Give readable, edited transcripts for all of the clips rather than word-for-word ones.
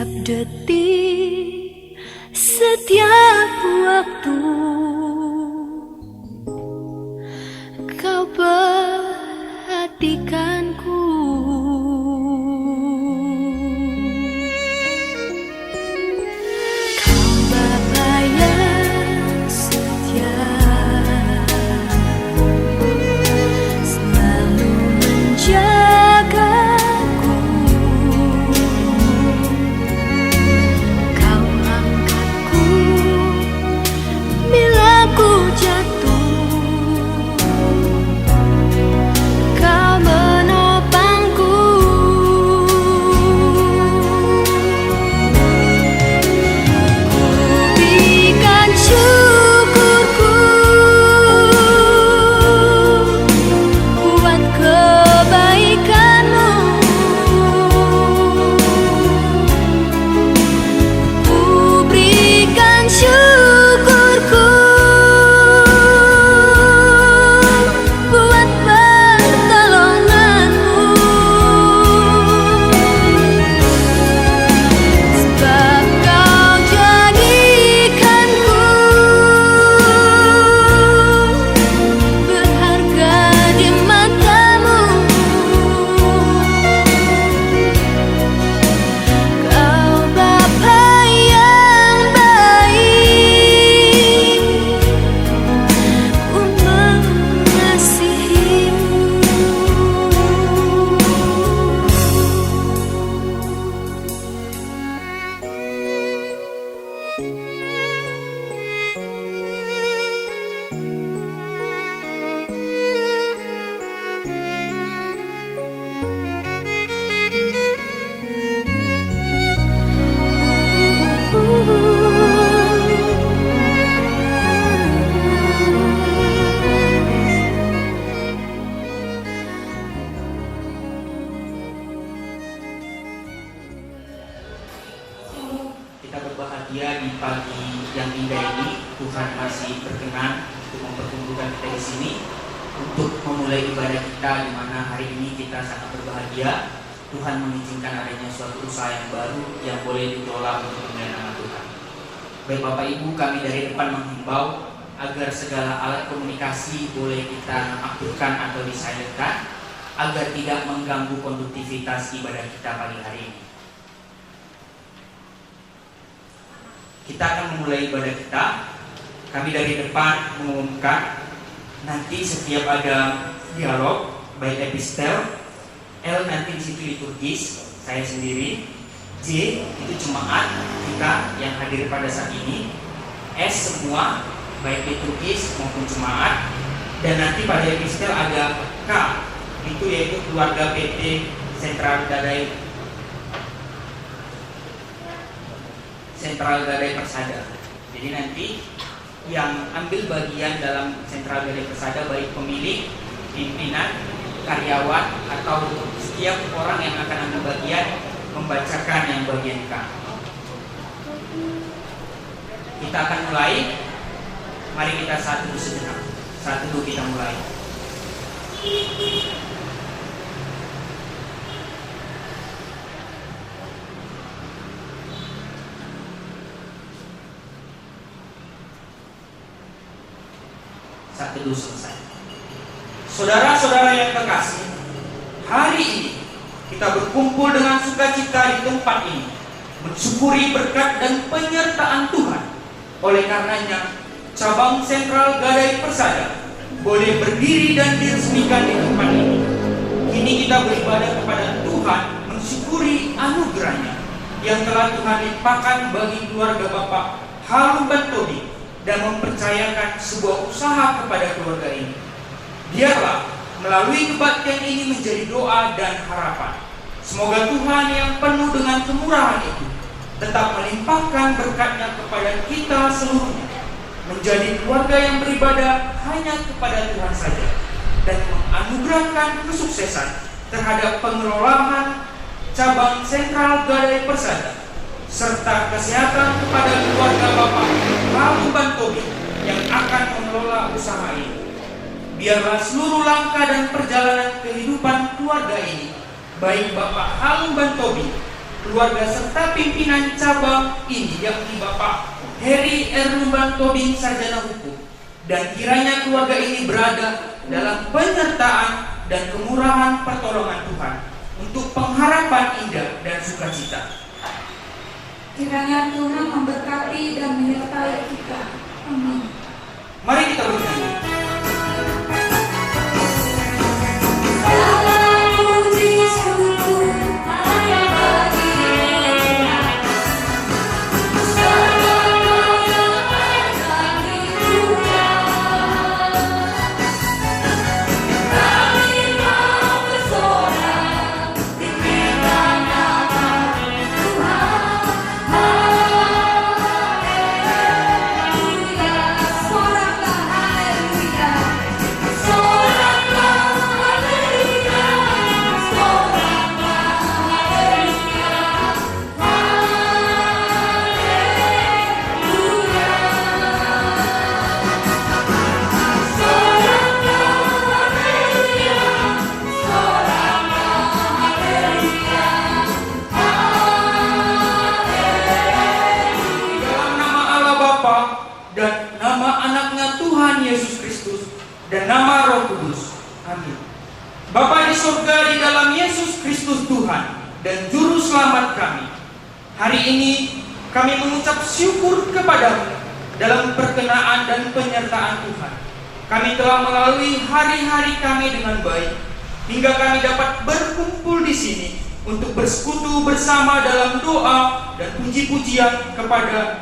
Setiap detik, setiap waktu, kau perhatikanku. Kau Bapa yang setia, selalu menjagaku. Kau angkatku bila ku jatuh. Kau menopangku. Ku berikan syukurku buat kebaikanmu. Ku berikan syukurku buat pertolonganmu. Sebab kau jadikanku berharga di matamu. Kau Bapa yang baik, ku mengasihimu. Kita berbahagia di pagi yang indah ini. Tuhan masih berkenan untuk mempertemukan kita di sini untuk memulai ibadah kita, di mana hari ini kita sangat berbahagia. Tuhan mengizinkan adanya suatu usaha yang baru yang boleh dikelola untuk kemuliaan nama Tuhan. Baik Bapak Ibu, kami dari depan menghimbau agar segala alat komunikasi boleh kita aktifkan atau disilentkan agar tidak mengganggu konduktivitas ibadah kita pagi hari ini. Kita akan memulai ibadah kita. Kami dari depan mengumumkan nanti setiap ada dialog, baik epistel, L nanti di situ liturgis, saya sendiri, J itu jemaat kita yang hadir pada saat ini, S semua, baik liturgis maupun jemaat, dan nanti pada epistel ada K, itu yaitu keluarga PT Sentral Gadai Persada. Jadi nanti yang ambil bagian dalam Sentral Gadai Persada baik pemilik, pimpinan, karyawan atau setiap orang yang akan ambil bagian membacakan yang bagian K. Kita akan mulai. Mari kita saat dulu sejenak. Saat dulu kita mulai. Saat teduh selesai. Saudara-saudara yang terkasih, hari ini kita berkumpul dengan sukacita di tempat ini, mensyukuri berkat dan penyertaan Tuhan. Oleh karenanya, cabang Sentral Gadai Persada boleh berdiri dan diresmikan di tempat ini. Kini kita beribadah kepada Tuhan, mensyukuri anugerahnya yang telah Tuhan limpahkan bagi keluarga Bapak Harun Bantobi dan mempercayakan sebuah usaha kepada keluarga ini. Biarlah melalui kebaktian ini menjadi doa dan harapan. Semoga Tuhan yang penuh dengan kemurahan itu tetap melimpahkan berkat-Nya kepada kita seluruhnya, menjadi keluarga yang beribadah hanya kepada Tuhan saja, dan menganugerahkan kesuksesan terhadap pengelolaan cabang Sentral Gadai Persada, serta kesehatan kepada keluarga Bapak Harun Bantobi yang akan mengelola usaha ini. Biarlah seluruh langkah dan perjalanan kehidupan keluarga ini, baik Bapak Harun Bantobi keluarga serta pimpinan cabang ini, yakni Bapak Heri Erlumban Tobing, Sarjana Hukum, dan kiranya keluarga ini berada dalam penyertaan dan kemurahan pertolongan Tuhan untuk pengharapan indah dan sukacita. Kiranya Tuhan memberkati dan menyertai kita. Amin. Mari kita bernyanyi. Dan nama anaknya Tuhan Yesus Kristus dan nama Roh Kudus. Amin. Bapa di surga, di dalam Yesus Kristus Tuhan dan Juru Selamat kami, hari ini kami mengucap syukur kepadamu dalam perkenaan dan penyertaan Tuhan. Kami telah melalui hari-hari kami dengan baik, hingga kami dapat berkumpul di sini untuk bersekutu bersama dalam doa dan puji-pujian kepada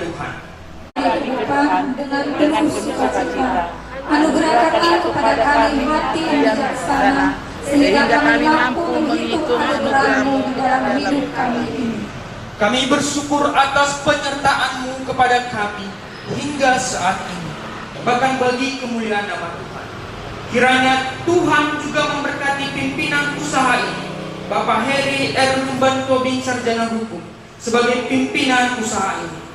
Tuhan. Dengan penuh sukacita, anugerahkanlah kepada kami hati yang bijaksana, sehingga kami mampu menghitung anugerah-Mu di dalam hidup kami ini. Kami bersyukur atas penyertaan-Mu kepada kami hingga saat ini, bahkan bagi kemuliaan nama Tuhan. Kiranya Tuhan juga memberkati pimpinan usaha ini, Bapak Heri Erlumban Tobing, Sarjana Hukum, sebagai pimpinan usaha ini.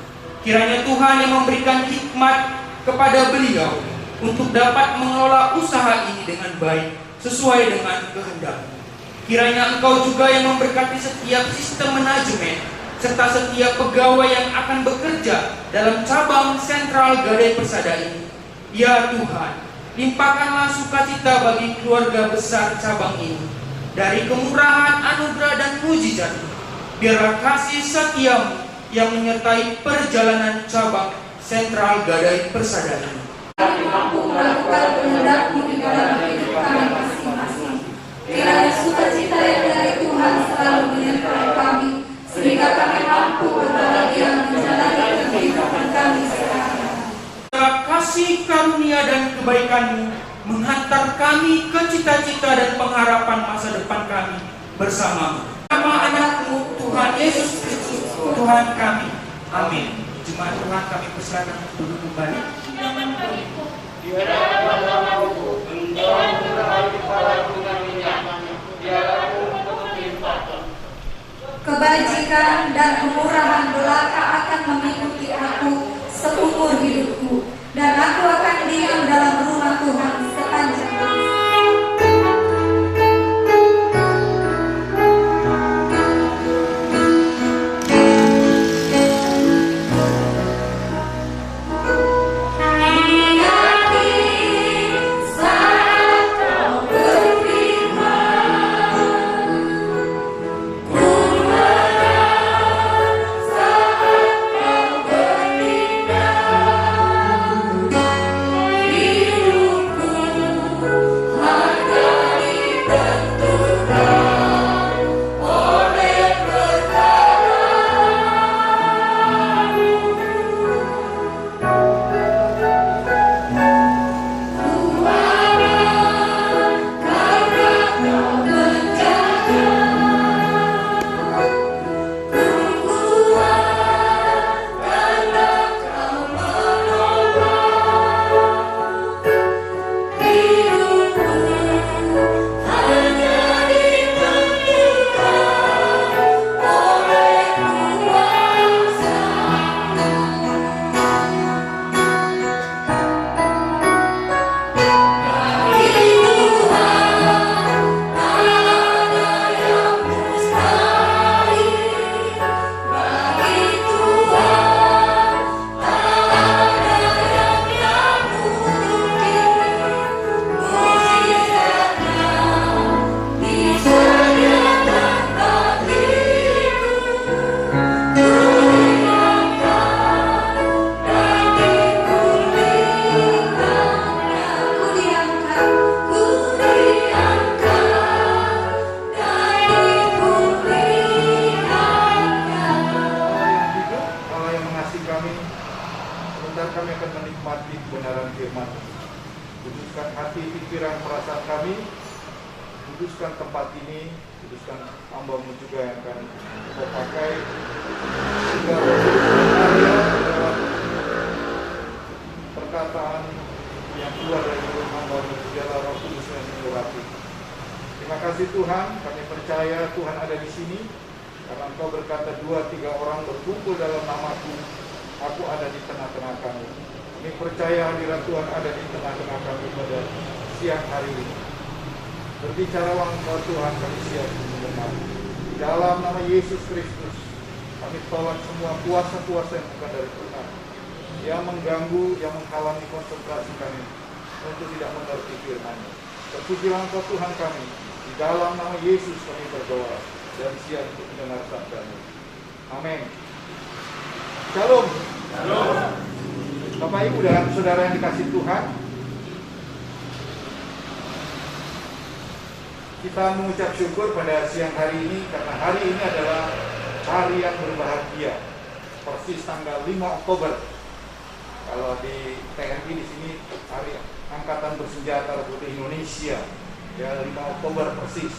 Kiranya Tuhan yang memberikan hikmat kepada beliau untuk dapat mengelola usaha ini dengan baik sesuai dengan kehendak-Mu. Kiranya Engkau juga yang memberkati setiap sistem manajemen serta setiap pegawai yang akan bekerja dalam cabang sentral Gadai Persada ini. Ya Tuhan, limpahkanlah sukacita bagi keluarga besar cabang ini. Dari kemurahan, anugerah, dan mujizat-Mu, biarlah kasih setia-Mu yang menyertai perjalanan cabang sentral Gadai Persada ini. Kami mampu melakukan kehendak-Mu di dalam hidup kami masing-masing. Kiranya sukacita yang dari Tuhan selalu menyertai kami, sehingga kami mampu berbahagia menjalani kehidupan kami sekarang. Kasih karunia dan kebaikan-Mu menghantar kami ke cita-cita dan pengharapan masa depan kami bersama-Mu. Nama anak-Mu Tuhan Yesus Kristus Tuhan kami. Amin. Jemaat Tuhan, kami persilakan duduk kembali. Kebajikan dan kemurahan belaka akan mengikuti aku seumur hidupku, dan aku akan diam dalam rumah Tuhan sepanjang masa. Ku merasa kuduskan tempat ini, kuduskan hamba-Mu juga yang akan Kau pakai, sehingga karya lewat perkataan yang keluar dari mulut hamba-Mu, biarlah Roh Kudus yang mengurapi. Terima kasih Tuhan, kami percaya Tuhan ada di sini, karena Engkau berkata 2-3 orang berkumpul dalam nama-Ku, Aku ada di tengah-tengah kamu. Kami percaya hadirat Tuhan ada di tengah-tengah kami pada siang hari ini. Berbicaralah Engkau Tuhan, kami siap mendengar. Di dalam nama Yesus Kristus, kami tolak semua kuasa-kuasa yang bukan dari Tuhan, yang mengganggu, yang menghalangi konsentrasi kami untuk tidak mengerti firman-Mu. Terpujilah Engkau Tuhan kami. Di dalam nama Yesus kami berdoa dan siap untuk mendengar sabda-Mu. Amin. Shalom. Shalom. Bapak Ibu dan Saudara yang dikasihi Tuhan, kita mengucap syukur pada siang hari ini karena hari ini adalah hari yang berbahagia. Persis tanggal 5 Oktober. Kalau di TNI di sini hari Angkatan Bersenjata Republik Indonesia, ya 5 Oktober persis.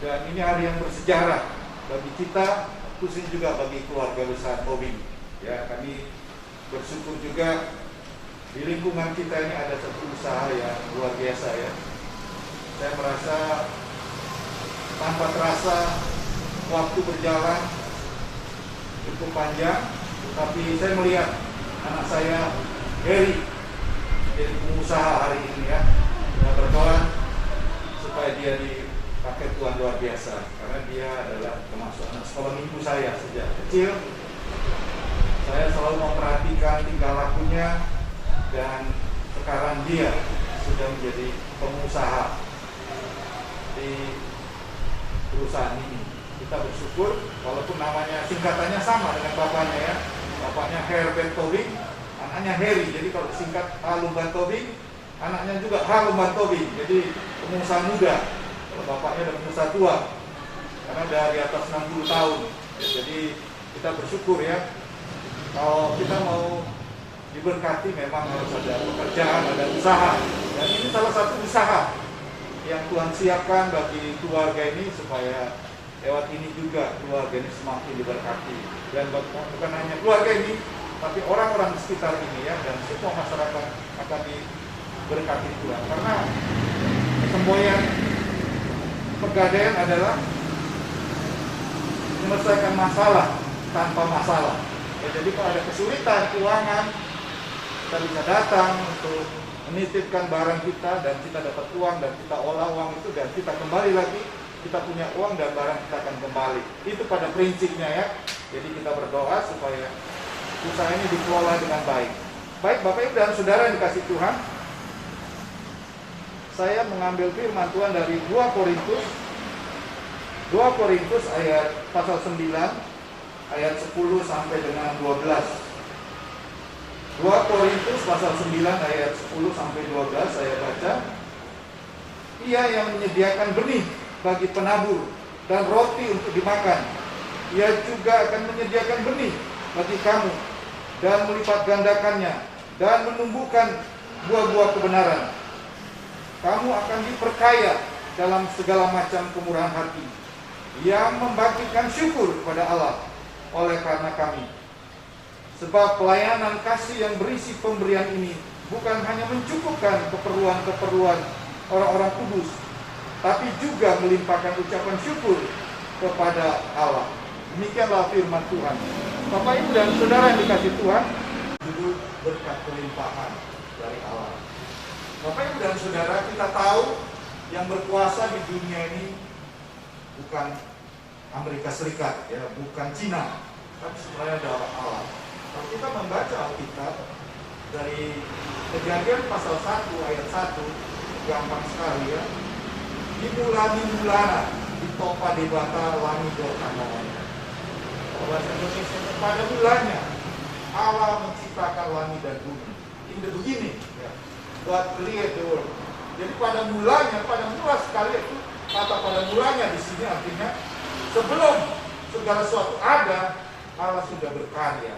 Dan ini hari yang bersejarah bagi kita, khususnya juga bagi keluarga besar Tobing. Ya, kami bersyukur juga di lingkungan kita ini ada satu usaha yang luar biasa ya. Saya merasa tanpa terasa waktu berjalan cukup panjang, tetapi saya melihat anak saya Harry jadi pengusaha hari ini ya. Saya berdoa supaya dia dipakai Tuhan luar biasa, karena dia adalah termasuk anak sekolah minggu saya sejak kecil. Saya selalu memperhatikan tingkah lakunya, dan sekarang dia sudah menjadi pengusaha di perusahaan ini. Kita bersyukur, walaupun namanya singkatannya sama dengan bapaknya ya. Bapaknya Herbert Tobing, anaknya Harry. Jadi kalau singkat Halumban Tobing, anaknya juga Halumban Tobing. Jadi pengusaha muda. Kalau bapaknya adalah pengusaha tua, karena dari atas 60 tahun. Ya, jadi kita bersyukur ya. Kalau kita mau diberkati memang harus ada pekerjaan, ada usaha. Dan ini salah satu usaha yang Tuhan siapkan bagi keluarga ini, supaya lewat ini juga keluarga ini semakin diberkati. Dan bukan hanya keluarga ini, tapi orang-orang di sekitar ini ya, dan semua masyarakat akan diberkati Tuhan. Karena semboyan pegadaian adalah menyelesaikan masalah tanpa masalah. Ya, jadi kalau ada kesulitan keuangan, kita bisa datang untuk menitipkan barang kita, dan kita dapat uang, dan kita olah uang itu, dan kita kembali lagi, kita punya uang dan barang kita akan kembali. Itu pada prinsipnya ya. Jadi kita berdoa supaya usaha ini dikelola dengan baik. Baik Bapak Ibu dan Saudara yang dikasihi Tuhan, saya mengambil firman Tuhan dari 2 Korintus ayat pasal 9 ayat 10 sampai dengan 12. 2 Korintus pasal 9 ayat 10 sampai 12 saya baca. Ia yang menyediakan benih bagi penabur dan roti untuk dimakan, ia juga akan menyediakan benih bagi kamu dan melipat gandakannya dan menumbuhkan buah-buah kebenaran. Kamu akan diperkaya dalam segala macam kemurahan hati, yang membagikan syukur kepada Allah oleh karena kami. Sebab pelayanan kasih yang berisi pemberian ini bukan hanya mencukupkan keperluan-keperluan orang-orang kudus, tapi juga melimpahkan ucapan syukur kepada Allah. Demikianlah firman Tuhan. Bapak Ibu dan Saudara yang dikasihi Tuhan, judul berkat pelimpahan dari Allah. Bapak Ibu dan Saudara, kita tahu yang berkuasa di dunia ini bukan Amerika Serikat, ya, bukan Cina, tapi sebenarnya adalah Allah. Kalau kita membaca Alkitab dari Kejadian pasal 1 ayat 1, gampang sekali ya. Di bulan ditopa debata lami dorkan namanya. Bahasa Indonesia, pada bulannya Allah menciptakan langit dan bumi. Ini begini ya. God create the world. Jadi pada mulanya, pada mula sekali itu kata pada mulanya di sini artinya sebelum segala sesuatu ada, Allah sudah berkarya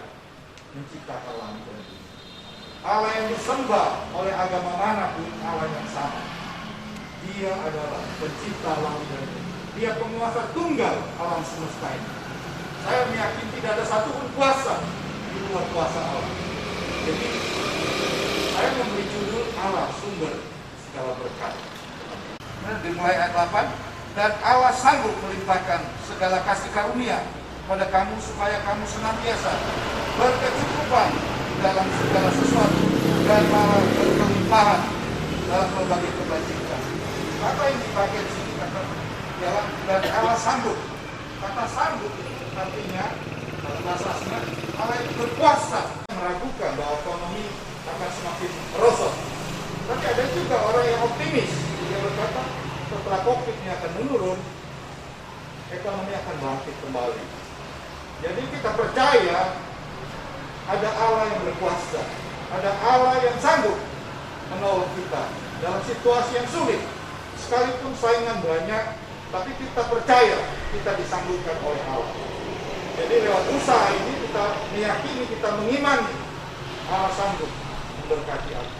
menciptakan langit dan bumi. Allah yang disembah oleh agama manapun Allah yang sama. Dia adalah pencipta langit dan bumi. Dia penguasa tunggal alam semesta ini. Saya meyakini tidak ada satupun kuasa di luar kuasa Allah. Jadi saya memberi judul Allah sumber segala berkat. Dimulai ayat 8, dan Allah sanggup melimpahkan segala kasih karunia pada kamu supaya kamu senantiasa berkecukupan dalam segala sesuatu dan malah berkelimpahan dalam berbagai kebajikan. Kata yang dipakai di sini kata dan Allah sanggup. Kata sanggup ini artinya dalam bahasa aslinya Allah itu berkuasa. Meragukan bahwa ekonomi akan semakin merosot. Tapi ada juga orang yang optimis. Dia berkata setelah COVID ini akan menurun, ekonomi akan bangkit kembali. Jadi kita percaya ada Allah yang berkuasa, ada Allah yang sanggup menolong kita dalam situasi yang sulit. Sekalipun saingan banyak, tapi kita percaya kita disanggupkan oleh Allah. Jadi lewat usaha ini kita meyakini, kita mengimani Allah sanggup memberkati aku.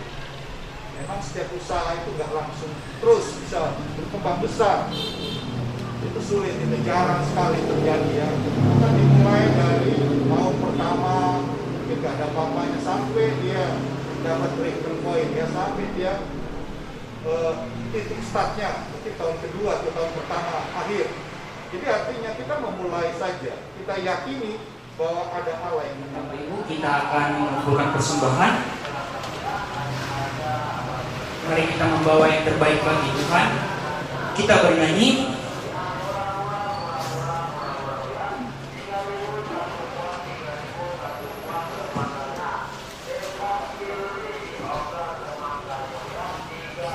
Memang setiap usaha itu gak langsung terus bisa berkembang besar. Itu sulit, itu jarang sekali terjadi ya. Kita dimulai dari tahun pertama, mungkin gak ada apa-apanya sampai dia dapat breakthrough point ya, sampai dia titik startnya mungkin tahun kedua atau tahun pertama akhir. Jadi artinya kita memulai saja, kita yakini bahwa ada Allah yang menang. Ibu, kita akan mengumpulkan persembahan. Mari kita membawa yang terbaik bagi Tuhan. Kita bernyanyi.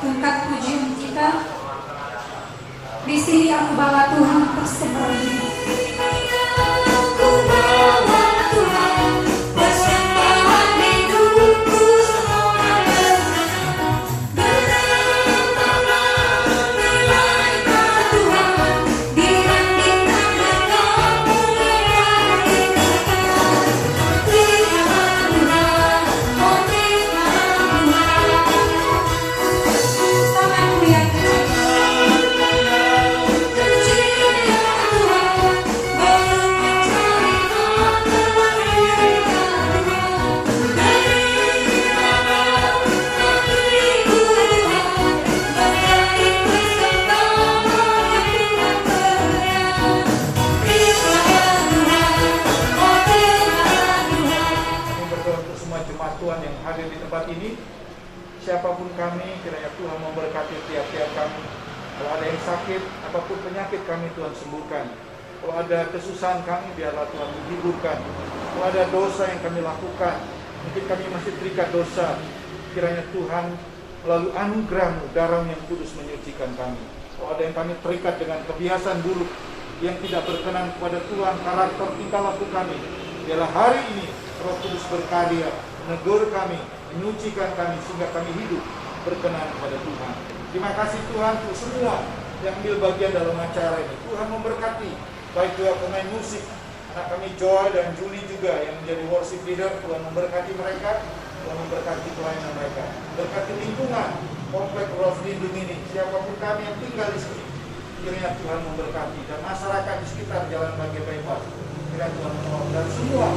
Tengkat pujian kita. Di sini aku bawa Tuhan persembahan. Aku bawa Tuhan persembahan hidupku semua berat melayani Tuhan dirandingkan dengan mulia tingkatkan firman Tuhan, oh firman Tuhan. Tanganku yang Tuhan yang hadir di tempat ini, siapapun kami, kiranya Tuhan memberkati tiap-tiap kami. Kalau ada yang sakit, apapun penyakit kami, Tuhan sembuhkan. Kalau ada kesusahan kami, biarlah Tuhan menghiburkan. Kalau ada dosa yang kami lakukan, mungkin kami masih terikat dosa, kiranya Tuhan melalui anugerah-Mu, darah yang kudus menyucikan kami. Kalau ada yang kami terikat dengan kebiasaan buruk yang tidak berkenan kepada Tuhan, karakter tingkah laku kami, biarlah hari ini Roh Kudus berkarya, menegur kami, menyucikan kami sehingga kami hidup berkenan kepada Tuhan. Terima kasih Tuhan untuk semua yang ambil bagian dalam acara ini. Tuhan memberkati, baik juga pemain musik, anak kami Joy dan Julie juga yang menjadi worship leader. Tuhan memberkati mereka, Tuhan memberkati pelayanan mereka. Berkati lingkungan komplek Rolf Lindung ini, siapapun kami yang tinggal di sini, kiranya Tuhan memberkati, dan masyarakat di sekitar Jalan Bagi Bebas, kiranya Tuhan menolong, dan semua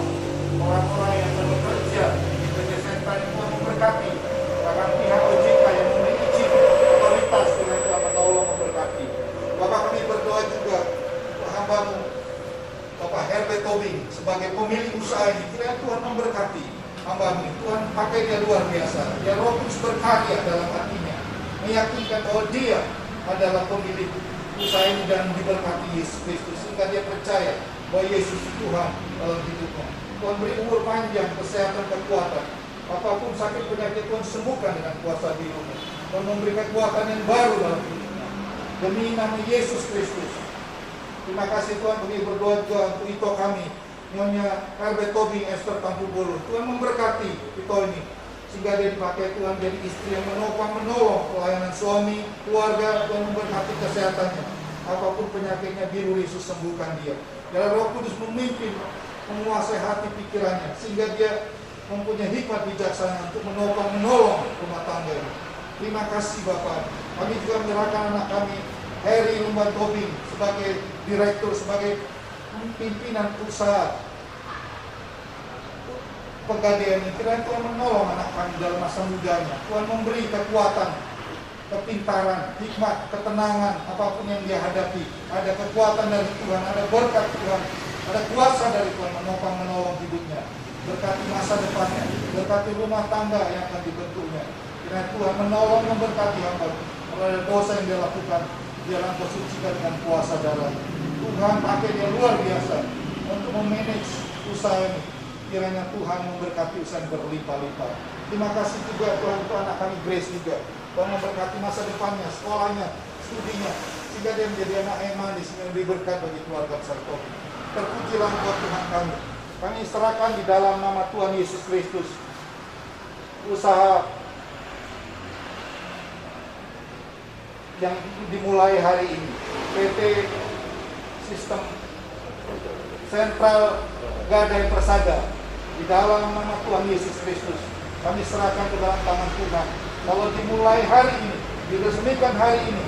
orang-orang yang bekerja di PT Senta yang Tuhan memberkati, bahkan pihak OJK yang memiliki izin otoritas, kiranya Tuhan menolong, memberkati. Bapak, kami berdoa juga untuk hamba-Mu Bapak Herbert Tobing sebagai pemilik usaha ini, kiranya Tuhan memberkati hamba-Mu. Tuhan pakai dia luar biasa, dia Roh Kudus berkarya dalam hatinya, meyakinkan bahwa dia adalah pemilik usaha ini dan diberkati Yesus Kristus, sehingga dia percaya bahwa Yesus Tuhan dalam hidupnya. Tuhan beri umur panjang, kesehatan, kekuatan. Apapun sakit penyakit, Tuhan sembuhkan dengan kuasa di-Nya. Tuhan memberi kekuatan yang baru dalam hidupnya. Demi nama Yesus Kristus. Terima kasih Tuhan, kami berdoa juga untuk Ito kami, Nyonya Herbert Tobing Esther Tampu Bolu. Tuhan memberkati Ito ini, sehingga dia dipakai Tuhan jadi istri yang menopang, menolong pelayanan suami, keluarga. Tuhan memberkati kesehatannya. Apapun penyakitnya, biru Yesus sembuhkan dia. Biar Roh Kudus memimpin, menguasai hati pikirannya, sehingga dia mempunyai hikmat bijaksana untuk menopang, menolong rumah tangga. Terima kasih Bapak. Kami juga menyerahkan anak kami, Heri Lumban Tobing, sebagai direktur, sebagai pimpinan usaha Pegadaian ini. Kiranya Tuhan menolong anak kami dalam masa mudanya. Tuhan memberi kekuatan, kepintaran, hikmat, ketenangan, apapun yang dia hadapi. Ada kekuatan dari Tuhan, ada berkat Tuhan, ada kuasa dari Tuhan menopang menolong hidupnya. Berkati masa depannya, berkati rumah tangga yang akan dibentuknya. Kiranya Tuhan menolong memberkati hamba. Kalau ada dosa yang dia lakukan, dia langsung sucikan dengan kuasa darah. Tuhan pakai dia luar biasa untuk memanage usaha ini. Kiranya Tuhan memberkati usaha yang berlimpah-limpah. Terima kasih juga Tuhan untuk anak kami Grace juga. Tuhan memberkati masa depannya, sekolahnya, studinya, sehingga dia menjadi anak yang manis, yang lebih berkat bagi keluarga besar Tobing. Terpujilah Engkau Tuhan kami. Kami serahkan di dalam nama Tuhan Yesus Kristus usaha yang dimulai hari ini, PT Sistem Sentral Gadai Persada, di dalam nama Tuhan Yesus Kristus kami serahkan ke dalam tangan Tuhan. Kalau dimulai hari ini, diresmikan hari ini,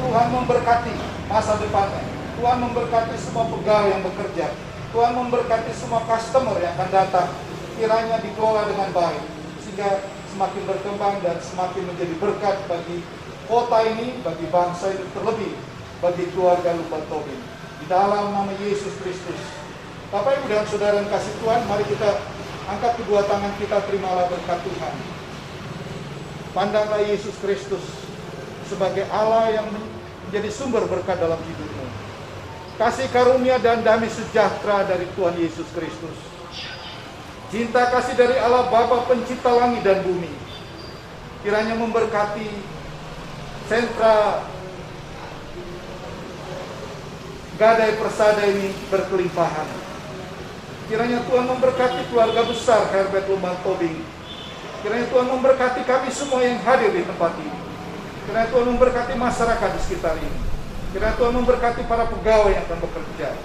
Tuhan memberkati masa depannya. Tuhan memberkati semua pegawai yang bekerja. Tuhan memberkati semua customer yang akan datang. Kiranya dikelola dengan baik, sehingga semakin berkembang dan semakin menjadi berkat bagi kota ini, bagi bangsa ini, terlebih bagi keluarga Lumban Tobing. Di dalam nama Yesus Kristus. Bapak Ibu dan Saudara yang kasih Tuhan, mari kita angkat kedua tangan kita, terimalah berkat Tuhan. Pandanglah Yesus Kristus sebagai Allah yang menjadi sumber berkat dalam hidupmu. Kasih karunia dan damai sejahtera dari Tuhan Yesus Kristus. Cinta kasih dari Allah Bapa pencipta langit dan bumi. Kiranya memberkati sentra Gadai Persada ini berkelimpahan. Kiranya Tuhan memberkati keluarga besar Herbert Lumban Tobing. Kiranya Tuhan memberkati kami semua yang hadir di tempat ini. Kiranya Tuhan memberkati masyarakat di sekitar ini. Kiranya Tuhan memberkati para pegawai yang akan bekerja.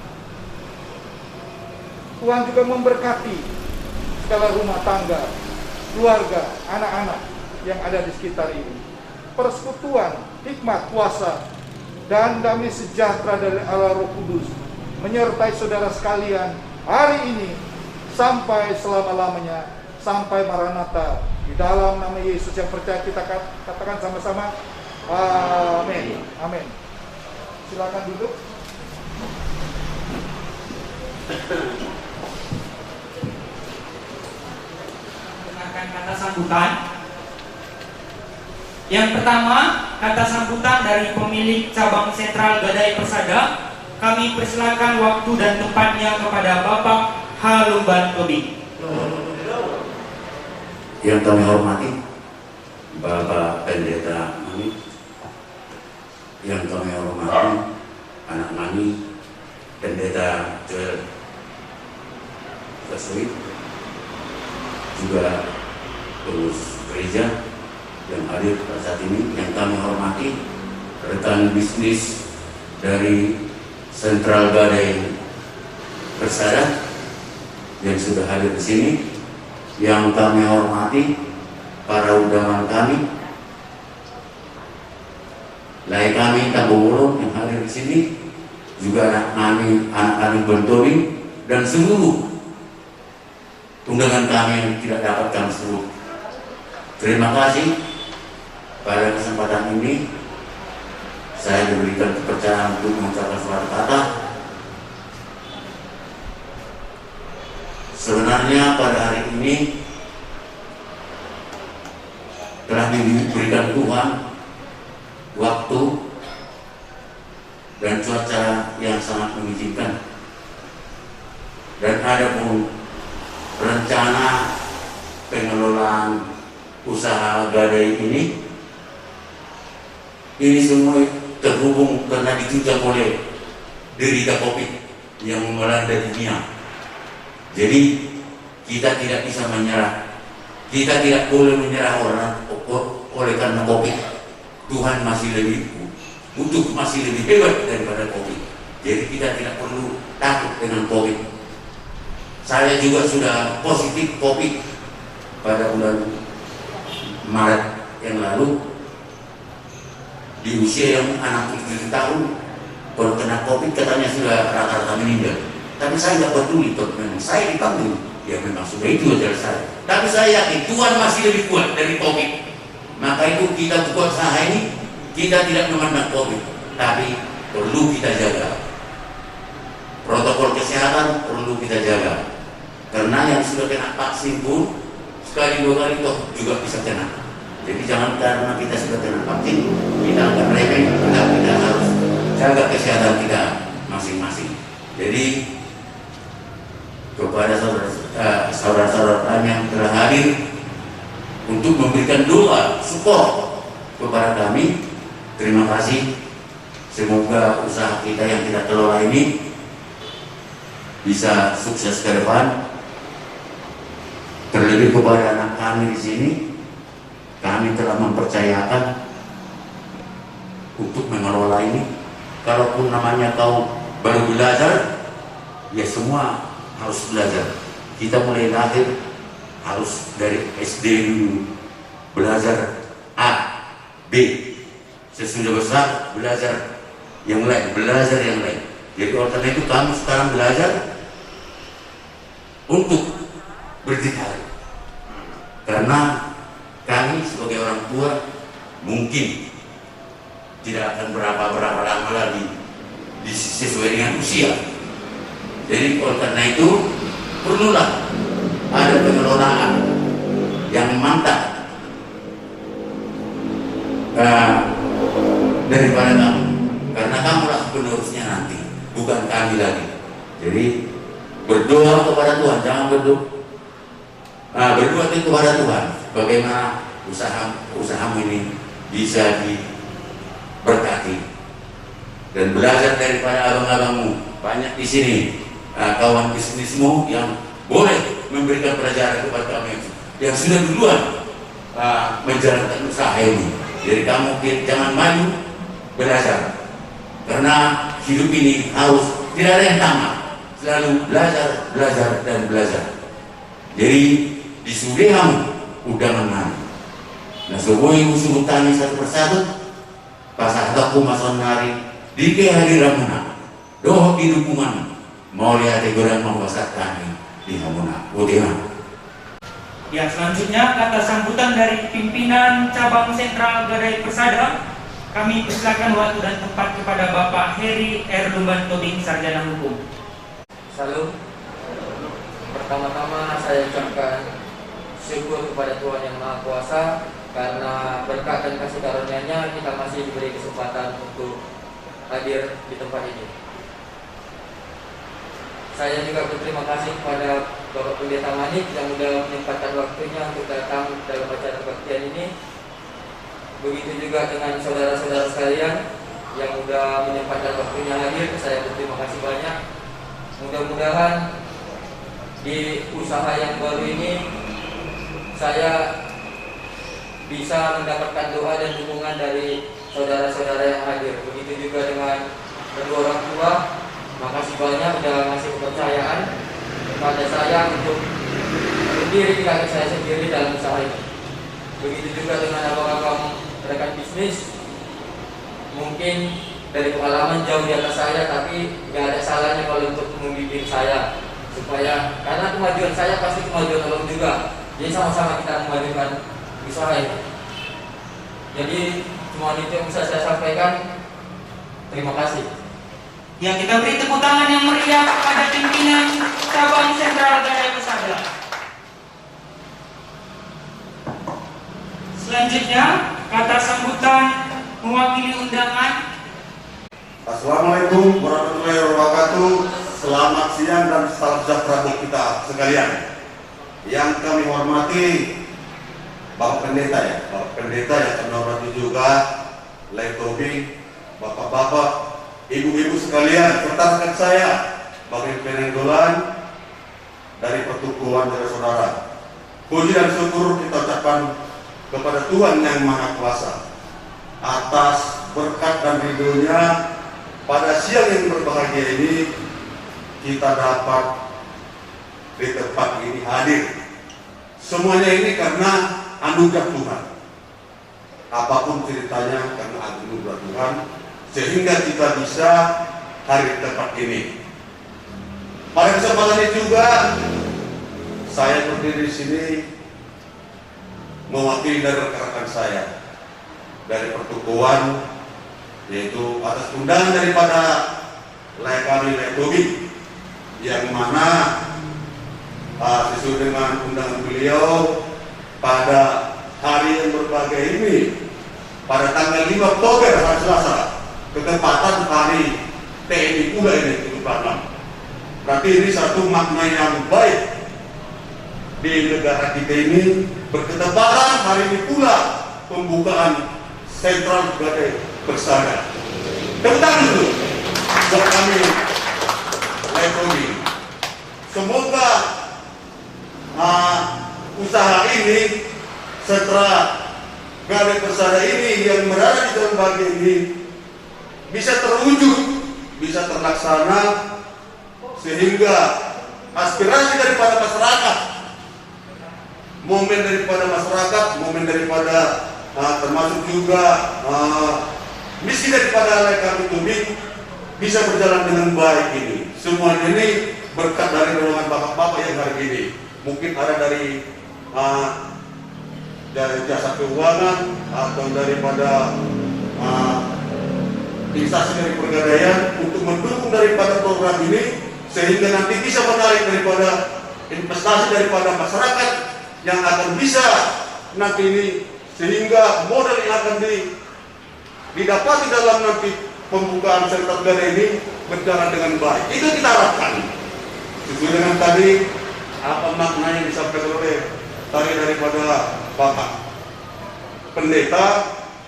Tuhan juga memberkati segala rumah tangga, keluarga, anak-anak yang ada di sekitar ini. Persekutuan, hikmat, kuasa, dan damai sejahtera dari Allah Roh Kudus menyertai saudara sekalian hari ini sampai selama-lamanya, sampai Maranatha. Di dalam nama Yesus yang percaya kita katakan sama-sama, amin. Amin. Silakan duduk. Dengarkan kata sambutan. Yang pertama, kata sambutan dari pemilik cabang sentral Gadai Persada. Kami persilakan waktu dan tempatnya kepada Bapak H. Lumban Tobing. Yang kami hormati Bapak Pendeta kami, yang kami hormati anak kami Pendeta Joel Kasui, juga pengurus gereja yang hadir pada saat ini, yang kami hormati rekan bisnis dari Sentral Gadai Persada yang sudah hadir di sini, yang kami hormati para undangan kami, lai kami Tambung Ulung yang hadir di sini, juga anak kami Lumban Tobing, dan seluruh undangan kami yang tidak dapat kami sebut. Terima kasih. Pada kesempatan ini saya diberikan kepercayaan untuk mengucapkan suatu kata. Sebenarnya pada hari ini telah diberikan Tuhan waktu dan cuaca yang sangat mengizinkan, dan ada pun rencana pengelolaan usaha gadai ini semua terhubung karena ditunjang oleh derita COVID yang melanda dunia. Jadi kita tidak bisa menyerah, kita tidak boleh menyerah oleh karena COVID. Tuhan masih lebih hebat daripada COVID. Jadi kita tidak perlu takut dengan COVID. Saya juga sudah positif COVID pada bulan Maret yang lalu, di usia yang anak 7 tahun kalau kena COVID katanya sudah rata-rata meninggal. Tapi saya nggak peduli, memang saya dipanggil, ya memang sudah itu ajar saya. Tapi saya yakin Tuhan masih lebih kuat dari COVID. Maka itu kita buka usaha ini, kita tidak memandang COVID, tapi perlu kita jaga. Protokol kesehatan perlu kita jaga. Karena yang sudah kena vaksin pun sekali 2 kali toh juga bisa kena. Jadi jangan karena kita sudah kena vaksin kita akan remeh, kita harus jaga kesehatan kita masing-masing. Jadi kepada saudara-saudara kami yang telah hadir untuk memberikan doa support kepada kami, terima kasih. Semoga usaha kita yang kita kelola ini bisa sukses ke depan. Terlebih kepada anak kami di sini, kami telah mempercayakan untuk mengelola ini. Kalaupun namanya kau baru belajar, ya semua harus belajar. Kita mulai lahir harus dari SD dulu belajar A, B. Sesudah besar belajar yang lain, belajar yang lain. Jadi oleh karena itu kamu sekarang belajar untuk berdikari. Karena kami sebagai orang tua mungkin tidak akan berapa lama lagi sesuai dengan usia. Jadi oleh karena itu perlulah ada pengelolaan yang mantap daripada kamu, karena kamulah penerusnya nanti, bukan kami lagi. Jadi berdoa kepada Tuhan, jangan berdoa kepada Tuhan bagaimana usahamu ini bisa diberkati, dan belajar daripada abang-abangmu. Banyak di sini kawan bisnismu yang boleh memberikan pelajaran kepada kami yang sudah duluan menjalankan usaha ini. Jadi kamu jangan malu belajar, karena hidup ini harus tidak ada yang tamat, selalu belajar dan belajar. Jadi disudihamu udangan mana. Nah sebuah usul tani satu persatu pasah taku mason nari di kehadiranmu doh di dukungan mau lihat teguran mau basat kami di hamuna utina. Ya, selanjutnya kata sambutan dari pimpinan cabang sentral Gadai Persada. Kami persilakan waktu dan tempat kepada Bapak Heri R. Lumban Tobing, Sarjana Hukum. Salam. Pertama-tama saya ucapkan syukur kepada Tuhan Yang Maha Kuasa, karena berkat dan kasih karunia-Nya kita masih diberi kesempatan untuk hadir di tempat ini. Saya juga berterima kasih kepada Bapak Pendeta Manik yang sudah menyempatkan waktunya untuk datang dalam acara kebaktian ini. Begitu juga dengan saudara-saudara sekalian yang sudah menyempatkan waktunya hadir, saya berterima kasih banyak. Mudah-mudahan di usaha yang baru ini saya bisa mendapatkan doa dan dukungan dari saudara-saudara yang hadir. Begitu juga dengan kedua orang tua. Makasih banyak sudah ngasih kepercayaan kepada saya untuk berdiri di kaki saya sendiri dalam usaha ini. Begitu juga dengan abang-abang rekan bisnis, mungkin dari pengalaman jauh di atas saya, tapi nggak ada salahnya kalau untuk membimbing saya, supaya karena kemajuan saya pasti kemajuan abang juga. Jadi sama-sama kita memajukan usaha ini. Jadi cuma itu yang bisa saya sampaikan. Terima kasih. Ya, kita beri tepuk tangan yang meriah kepada pimpinan cabang sentral Gadai Persada. Selanjutnya, kata sambutan mewakili undangan. Assalamualaikum warahmatullahi wabarakatuh. Selamat siang dan salam sejahtera buat kita sekalian. Yang kami hormati Bapak Pendeta ya, Bapak Pendeta yang kami hormati juga, Lai Tobing, Bapak-bapak, Ibu-ibu sekalian, serta rekan saya, Bapak Penenggolan dari pertukuan saudara. Puji dan syukur kita ucapkan kepada Tuhan Yang Maha Kuasa atas berkat dan ridho-Nya. Pada siang yang berbahagia ini kita dapat di tempat ini hadir. Semuanya ini karena anugerah Tuhan. apapun ceritanya karena anugerah Tuhan, sehingga kita bisa hari tempat ini. Pada kesempatan ini juga saya berdiri di sini mewakili dari rekan-rekan saya dari pertukuan, yaitu atas undangan daripada kami Tobi, yang mana sesuai dengan undangan beliau pada hari yang berbahagia ini, pada tanggal 5 Oktober hari Selasa, ketepatan hari TNI pula ini 76. Berarti ini satu makna yang baik di negara kita ini, berketepatan hari ini pula pembukaan sentral sebagai bersada. Tepuk tangan dulu buat kami Tobi. Semoga usaha ini setelah Gadai Persada ini yang berada di dalam bagian ini bisa terwujud, bisa terlaksana, sehingga aspirasi daripada masyarakat, momen daripada masyarakat, momen daripada termasuk juga misi daripada kami Tobi bisa berjalan dengan baik ini. Semuanya ini berkat dari dorongan bapak-bapak yang hari ini. Mungkin ada dari jasa keuangan atau daripada instansi dari pegadaian untuk mendukung daripada program ini, sehingga nanti bisa menarik daripada investasi daripada masyarakat yang akan bisa nanti ini, sehingga modal yang akan didapati dalam nanti pembukaan sektor gadai ini berjalan dengan baik. Itu kita harapkan. Sesuai dengan tadi apa makna yang disampaikan oleh tadi daripada Bapak Pendeta,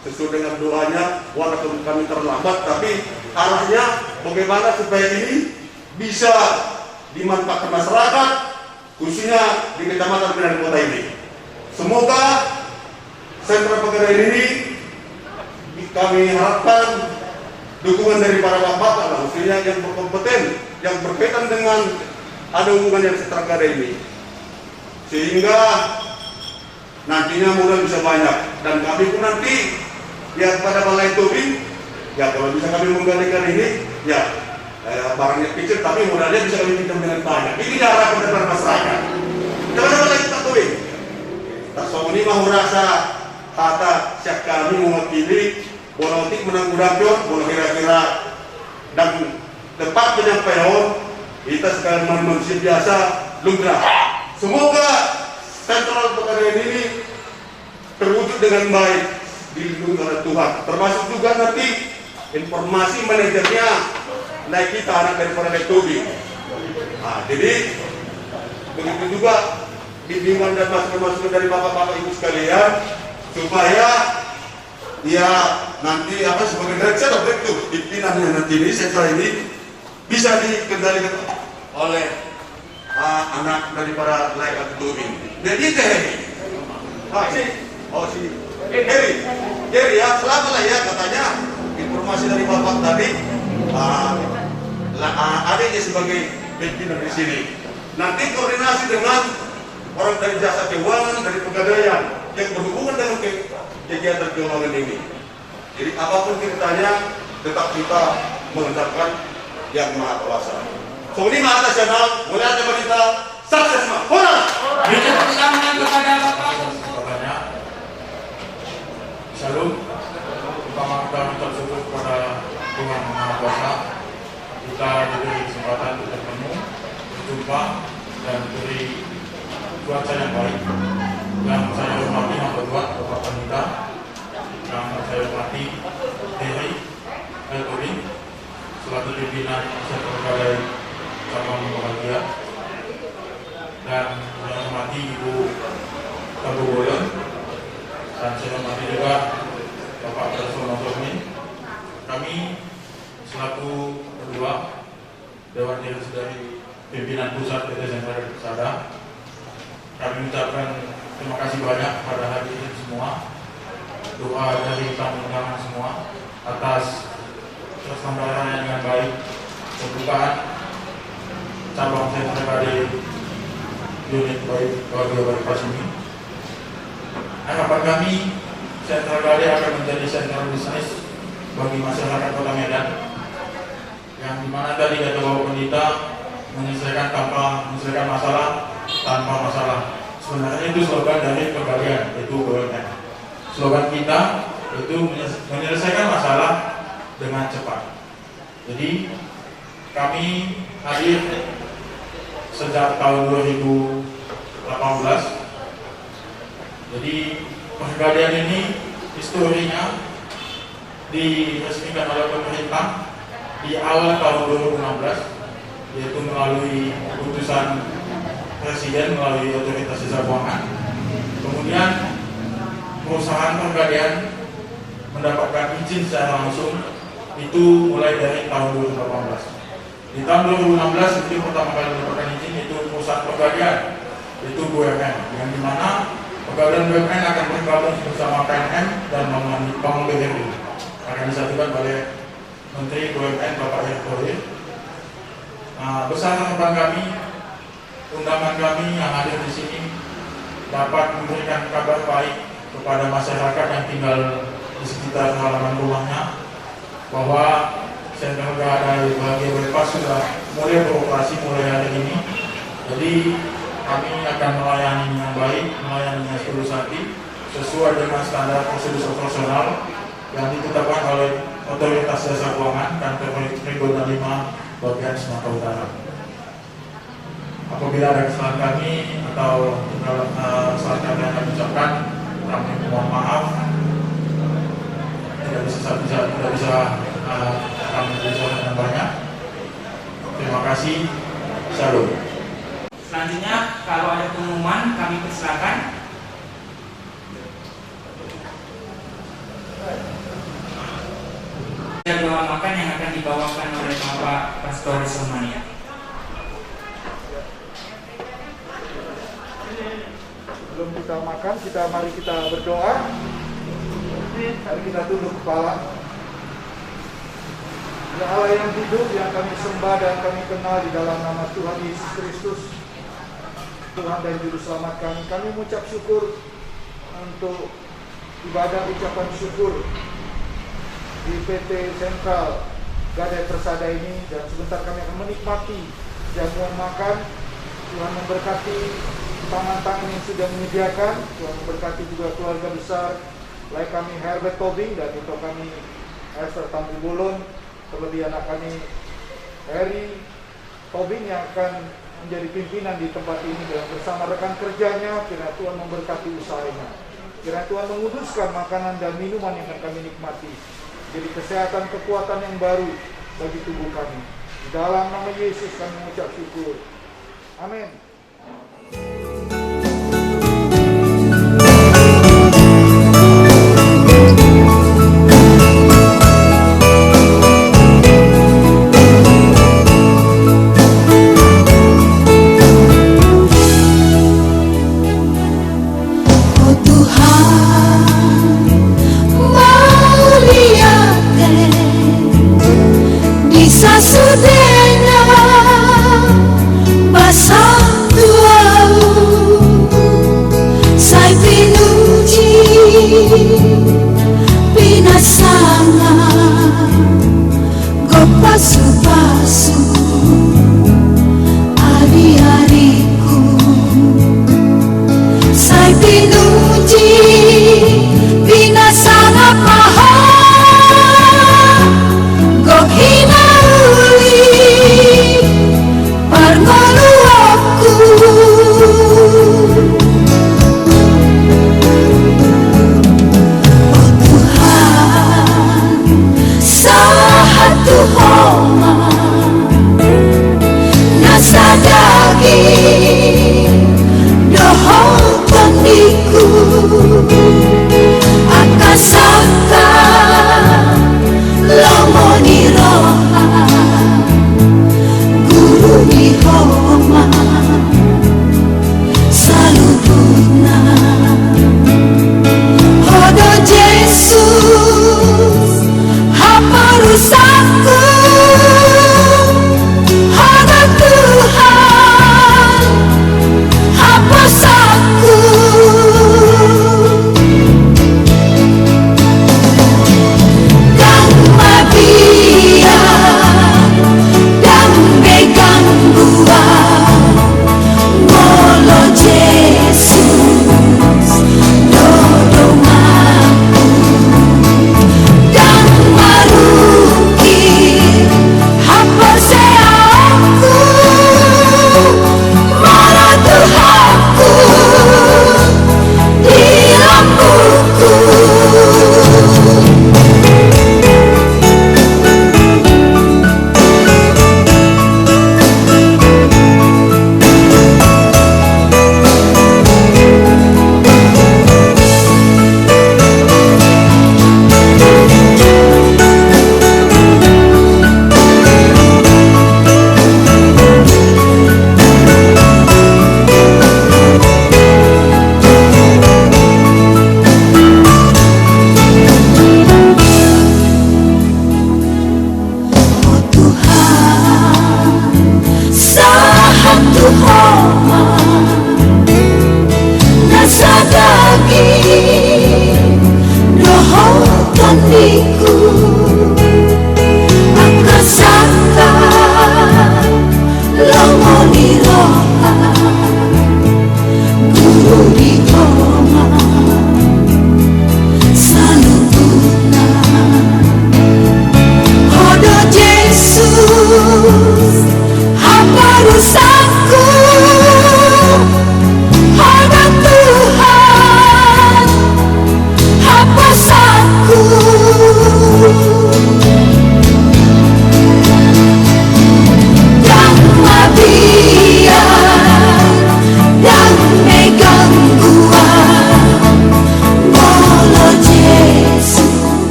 sesuai dengan doanya, walaupun kami terlambat, tapi arahnya bagaimana supaya ini bisa dimanfaatkan masyarakat, khususnya di Kecamatan Pinang Kota ini. Semoga sentra pegadaian ini kami harapkan dukungan dari para bapak, khususnya yang berkompeten, yang berkaitan dengan ada hubungan yang sentra gadai ini, sehingga nantinya modal bisa banyak. Dan kami pun nanti ya pada Balai Tobi, ya kalau bisa kami menggalikan ini, ya barangnya kecil tapi modalnya bisa kami pinjam dengan banyak. Ini harapan dari masyarakat. Jangan lagi kita Tobi. Tak ini mau rasa kata siap kami mewakili politik menang udapyor, boleh kira-kira dan tempat penyampaian kita sekalian manusia biasa lumrah. Semoga sentral pegadaian ini terwujud dengan baik, dilindungi oleh Tuhan. Termasuk juga nanti informasi manajernya naik kita anak daripada Tobi. Jadi begitu juga bimbingan dan masukan-masukan dari bapak-bapak ibu sekalian, supaya ya nanti sebagai direksi atau direktur pimpinannya nanti ini setelah ini bisa dikendalikan oleh anak daripada layak Tobi. Jadi Heri ya, selamat lah ya, katanya informasi dari bapak tadi adanya sebagai pimpinan di sini. Nanti koordinasi dengan orang dari jasa keuangan, dari pegadaian yang berhubungan dengan kegiatan keuangan ini. Jadi apapun ceritanya, tetap kita mengendapkan yang maha kuasa. So ini maha nasional, mulai ada kita sukses mah. Hola. Beri tepuk tangan kepada Bapak. Shalom. Pertama kita minta syukur kepada Tuhan Yang Maha Kuasa. Kita diberi kesempatan untuk bertemu, berjumpa, dan diberi cuaca yang baik. Yang saya hormati yang berdua, Bapak Pendeta, yang saya hormati Heri Tobi, selaku pimpinan Sentra Gadai Cabang Bahagia, dan saya hormati Ibu Kabu Bolen, dan saya hormati juga Bapak Presiden Somin. Kami selaku kedua Dewan Direksi dari pimpinan pusat PT Sentra Persada, kami ucapkan terima kasih banyak pada hari ini semua. Doa dari tamu undangan semua atas terselenggaranya dengan baik pembukaan cabang sentra dari unit baik Bahagia Bypass ini. Harapan kami Sentral Gade akan menjadi sentral bisnis bagi masyarakat Kota Medan, yang dimana tadi kata Bapak Pendeta menyelesaikan masalah tanpa masalah. Sebenarnya itu slogan dari Pegadian, yaitu BUMN. Slogan kita itu menyelesaikan masalah dengan cepat. Jadi kami hadir sejak tahun 2018. Jadi Pegadian ini historinya diresmikan oleh pemerintah di awal tahun 2016, yaitu melalui keputusan Presiden melalui Otoritas Jasa Keuangan. Kemudian perusahaan Pegadian mendapatkan izin secara langsung itu mulai dari tahun 2018. Di tahun 2016 itu pertama kali mendapatkan izin itu perusahaan Pegadian, yaitu BUMN, yang dimana Pegadian BUMN akan bergabung bersama PNM dan Bank BRI, akan disatukan oleh Menteri BUMN Bapak Erick Thohir. Besar harapan kami, undangan kami yang hadir di sini dapat memberikan kabar baik kepada masyarakat yang tinggal di sekitar halaman rumahnya, bahwa Sentral Gade Bahagia Bypass sudah mulai beroperasi mulai hari ini. Jadi kami akan melayani yang baik, melayani yang setulus hati, sesuai dengan standar prosedur operasional yang ditetapkan oleh Otoritas Jasa Keuangan Kantor Regional 5 bagian Sumatera Utara. Apabila ada kesalahan kami atau salah kata yang kami ucapkan, kami mohon maaf. Tidak bisa kami bicara dengan banyak. Terima kasih. Shalom. Selanjutnya kalau ada pengumuman kami persilakan. Ada doa makan yang akan dibawakan oleh Bapak Pastoris Romania. Sebelum kita makan, mari kita berdoa. Mari kita tunduk kepala. Ya Allah yang hidup, yang kami sembah dan kami kenal di dalam nama Tuhan Yesus Kristus, Tuhan dan Juru Selamat kami. Kami mengucap syukur untuk ibadah ucapan syukur di PT Sentral Gade Persada ini, dan sebentar kami akan menikmati jamuan makan. Tuhan memberkati tangan-tangan yang sudah menyediakan. Tuhan memberkati juga keluarga besar like kami Herbert Tobing dan itu kami Esther Tamri Bulun, terlebih anak kami Harry Tobing yang akan menjadi pimpinan di tempat ini, dan bersama rekan kerjanya. Kiranya Tuhan memberkati usahanya, kiranya Tuhan menguduskan makanan dan minuman yang akan kami nikmati, jadi kesehatan, kekuatan yang baru bagi tubuh kami. Di dalam nama Yesus kami mengucap syukur. Amin. Pinasama, go passo a passo.